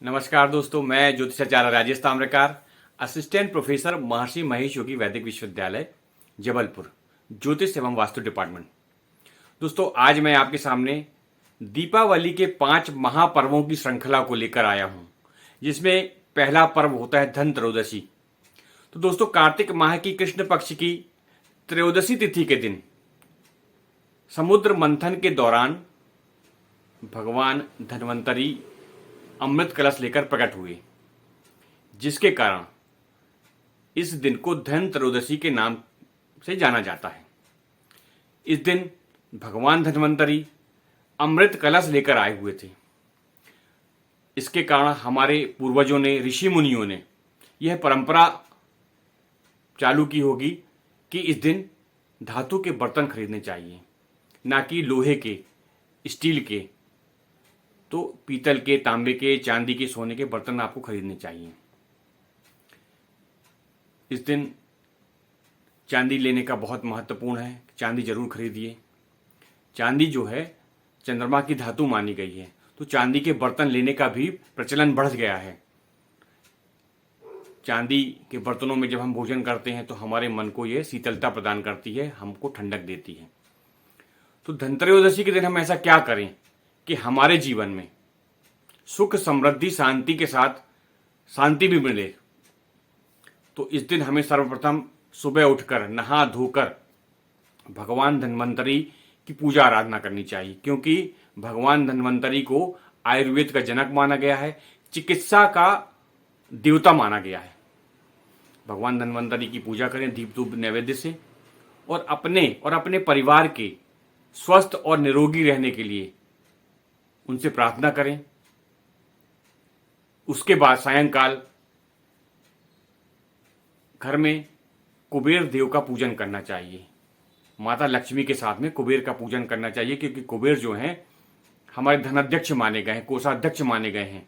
नमस्कार दोस्तों, मैं ज्योतिषाचार्य राजेश ताम्रकार, असिस्टेंट प्रोफेसर महर्षि महेश योगी वैदिक विश्वविद्यालय जबलपुर, ज्योतिष एवं वास्तु डिपार्टमेंट। दोस्तों, आज मैं आपके सामने दीपावली के 5 महापर्वों की श्रृंखला को लेकर आया हूं, जिसमें पहला पर्व होता है धनत्रयोदशी। तो दोस्तों, कार्तिक माह की कृष्ण पक्ष की त्रयोदशी तिथि के दिन समुद्र मंथन के दौरान भगवान धन्वंतरी अमृत कलश लेकर प्रकट हुए, जिसके कारण इस दिन को धन त्रयोदशी के नाम से जाना जाता है। इस दिन भगवान धन्वंतरी अमृत कलश लेकर आए हुए थे। इसके कारण हमारे पूर्वजों ने, ऋषि मुनियों ने यह परंपरा चालू की होगी कि इस दिन धातु के बर्तन खरीदने चाहिए, ना कि लोहे के, स्टील के। तो पीतल के, तांबे के, चांदी के, सोने के बर्तन आपको खरीदने चाहिए। इस दिन चांदी लेने का बहुत महत्वपूर्ण है। चांदी जरूर खरीदिए। चांदी जो है चंद्रमा की धातु मानी गई है, तो चांदी के बर्तन लेने का भी प्रचलन बढ़ गया है। चांदी के बर्तनों में जब हम भोजन करते हैं तो हमारे मन को यह शीतलता प्रदान करती है, हमको ठंडक देती है। तो धनत्रयोदशी के दिन हम ऐसा क्या करें कि हमारे जीवन में सुख, समृद्धि, शांति के साथ शांति भी मिले। तो इस दिन हमें सर्वप्रथम सुबह उठकर नहा धोकर भगवान धन्वंतरी की पूजा आराधना करनी चाहिए, क्योंकि भगवान धन्वंतरी को आयुर्वेद का जनक माना गया है, चिकित्सा का देवता माना गया है। भगवान धन्वंतरी की पूजा करें दीप धूप नैवेद्य से, और अपने परिवार के स्वस्थ और निरोगी रहने के लिए उनसे प्रार्थना करें। उसके बाद सायंकाल घर में कुबेर देव का पूजन करना चाहिए। माता लक्ष्मी के साथ में कुबेर का पूजन करना चाहिए, क्योंकि कुबेर जो हैं हमारे धनाध्यक्ष माने गए हैं, कोषाध्यक्ष माने गए हैं।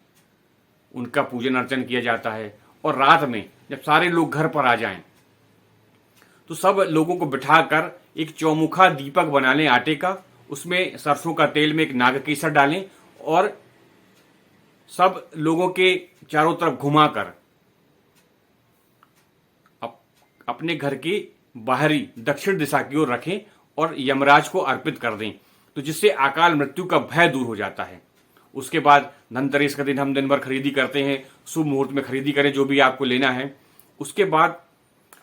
उनका पूजन अर्चन किया जाता है। और रात में जब सारे लोग घर पर आ जाएं, तो सब लोगों को बिठाकर एक चौमुखा दीपक बना लें आटे का, उसमें सरसों का तेल में एक नागकेसर डालें और सब लोगों के चारों तरफ घुमाकर अपने घर की बाहरी दक्षिण दिशा की ओर रखें और यमराज को अर्पित कर दें, तो जिससे अकाल मृत्यु का भय दूर हो जाता है। उसके बाद धनतेरस का दिन हम दिन भर खरीदी करते हैं। शुभ मुहूर्त में खरीदी करें जो भी आपको लेना है। उसके बाद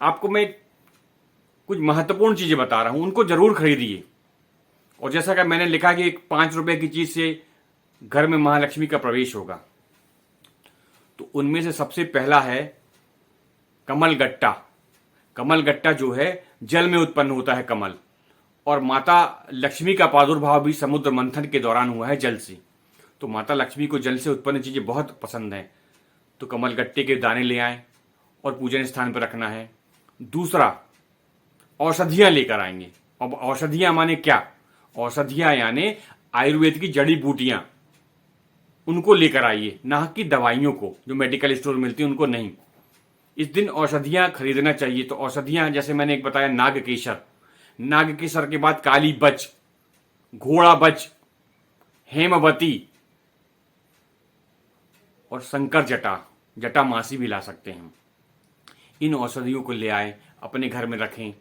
आपको मैं कुछ महत्वपूर्ण चीजें बता रहा हूं, उनको जरूर खरीदिए। और जैसा कि मैंने लिखा कि एक 5 रुपए की चीज से घर में महालक्ष्मी का प्रवेश होगा, तो उनमें से सबसे पहला है कमल गट्टा। कमल गट्टा जो है जल में उत्पन्न होता है कमल, और माता लक्ष्मी का प्रादुर्भाव भी समुद्र मंथन के दौरान हुआ है जल से। तो माता लक्ष्मी को जल से उत्पन्न चीजें बहुत पसंद हैं। तो कमल गट्टे के दाने ले आएं और पूजन स्थान पर रखना है। दूसरा, औषधियां लेकर आएंगे। अब औषधियां माने क्या? औषधियां यानी आयुर्वेद की जड़ी बूटियां, उनको लेकर आइए, ना कि दवाइयों को जो मेडिकल स्टोर मिलती हैं उनको नहीं। इस दिन औषधियां खरीदना चाहिए। तो औषधियां जैसे मैंने एक बताया, नागकेसर। नागकेसर के बाद काली बच, घोड़ा बच, हेमवती और शंकर जटा, जटा मासी भी ला सकते हैं। इन औषधियों को ले आए, अपने घर में रखें।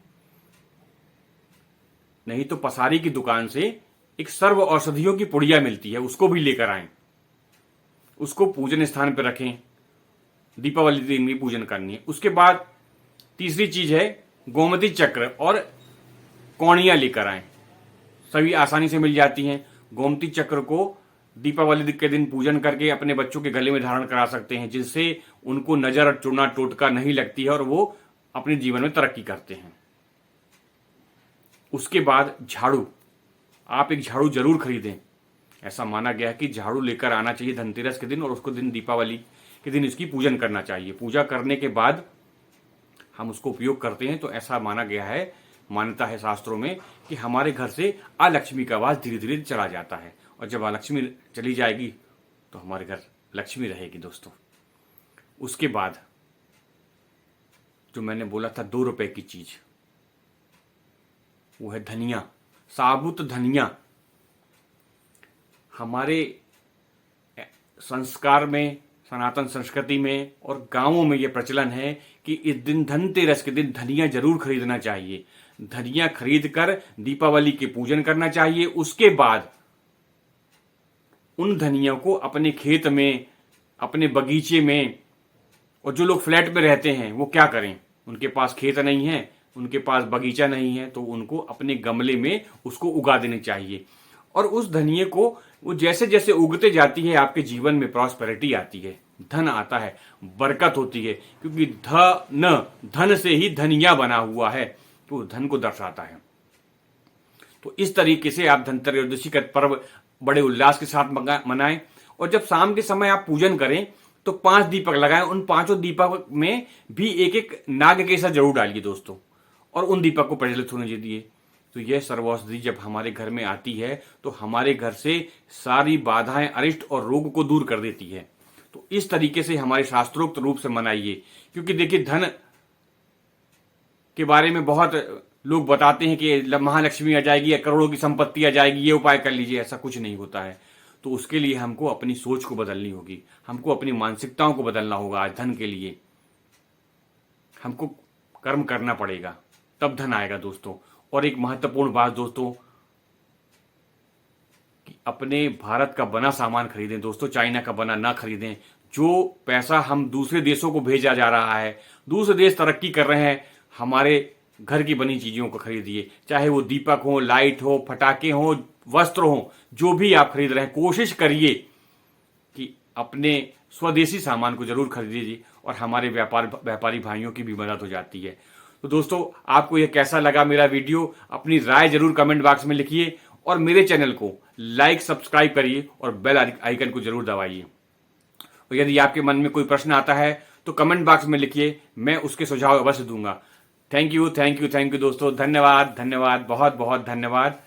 नहीं तो पसारी की दुकान से एक सर्व औषधियों की पुड़िया मिलती है, उसको भी लेकर आएं। उसको पूजन स्थान पर रखें। दीपावली दिन भी पूजन करनी है। उसके बाद तीसरी चीज है गोमती चक्र और कौड़ियां लेकर आएं। सभी आसानी से मिल जाती हैं। गोमती चक्र को दीपावली के दिन पूजन करके अपने बच्चों के गले में धारण करा सकते हैं, जिससे उनको नजर, चूना, टोटका नहीं लगती है और वो अपने जीवन में तरक्की करते हैं। उसके बाद झाड़ू। आप एक झाड़ू जरूर खरीदें। ऐसा माना गया है कि झाड़ू लेकर आना चाहिए धनतेरस के दिन, और उसको दिन दीपावली के दिन इसकी पूजन करना चाहिए। पूजा करने के बाद हम उसको उपयोग करते हैं, तो ऐसा माना गया है, मान्यता है शास्त्रों में, कि हमारे घर से अलक्ष्मी का वास धीरे धीरे चला जाता है। और जब अलक्ष्मी चली जाएगी तो हमारे घर लक्ष्मी रहेगी दोस्तों। उसके बाद जो मैंने बोला था 2 रुपए की चीज, वो है धनिया, साबुत धनिया। हमारे संस्कार में सनातन संस्कृति में और गांवों में यह प्रचलन है कि इस दिन धनतेरस के दिन धनिया जरूर खरीदना चाहिए। धनिया खरीद कर दीपावली के पूजन करना चाहिए। उसके बाद उन धनिया को अपने खेत में, अपने बगीचे में, और जो लोग फ्लैट में रहते हैं वो क्या करें, उनके पास खेत नहीं है, उनके पास बगीचा नहीं है, तो उनको अपने गमले में उसको उगा देने चाहिए। और उस धनिये को वो जैसे जैसे उगते जाती है आपके जीवन में प्रॉस्पेरिटी आती है, धन आता है, बरकत होती है, क्योंकि धन से ही धनिया बना हुआ है, तो धन को दर्शाता है। तो इस तरीके से आप धनत्रयोदशी का पर्व बड़े उल्लास के साथ मनाएं। और जब शाम के समय आप पूजन करें तो 5 दीपक लगाएं। उन 5 दीपक में भी एक एक नाग केसर जरूर डालिए दोस्तों, और उन दीपक को प्रज्वलित होने दीजिए। तो यह सर्वौषधि जब हमारे घर में आती है तो हमारे घर से सारी बाधाएं, अरिष्ट और रोग को दूर कर देती है। तो इस तरीके से हमारे शास्त्रोक्त रूप से मनाइए। क्योंकि देखिए, धन के बारे में बहुत लोग बताते हैं कि महालक्ष्मी आ जाएगी या करोड़ों की संपत्ति आ जाएगी, ये उपाय कर लीजिए। ऐसा कुछ नहीं होता है। तो उसके लिए हमको अपनी सोच को बदलनी होगी, हमको अपनी मानसिकताओं को बदलना होगा। आज धन के लिए हमको कर्म करना पड़ेगा, तब धन आएगा दोस्तों। और एक महत्वपूर्ण बात दोस्तों, कि अपने भारत का बना सामान खरीदें दोस्तों, चाइना का बना ना खरीदें। जो पैसा हम दूसरे देशों को भेजा जा रहा है, दूसरे देश तरक्की कर रहे हैं, हमारे घर की बनी चीजों को खरीदिए। चाहे वो दीपक हो, लाइट हो, पटाखे हो, वस्त्र हो, जो भी आप खरीद रहे हैं, कोशिश करिए कि अपने स्वदेशी सामान को जरूर खरीदिए। और हमारे व्यापारी भाइयों की भी मदद हो जाती है। तो दोस्तों, आपको यह कैसा लगा मेरा वीडियो, अपनी राय जरूर कमेंट बॉक्स में लिखिए। और मेरे चैनल को लाइक, सब्सक्राइब करिए और बेल आइकन को जरूर दबाइए। और यदि आपके मन में कोई प्रश्न आता है तो कमेंट बॉक्स में लिखिए, मैं उसके सुझाव अवश्य दूंगा। थैंक यू दोस्तों, धन्यवाद, बहुत बहुत धन्यवाद।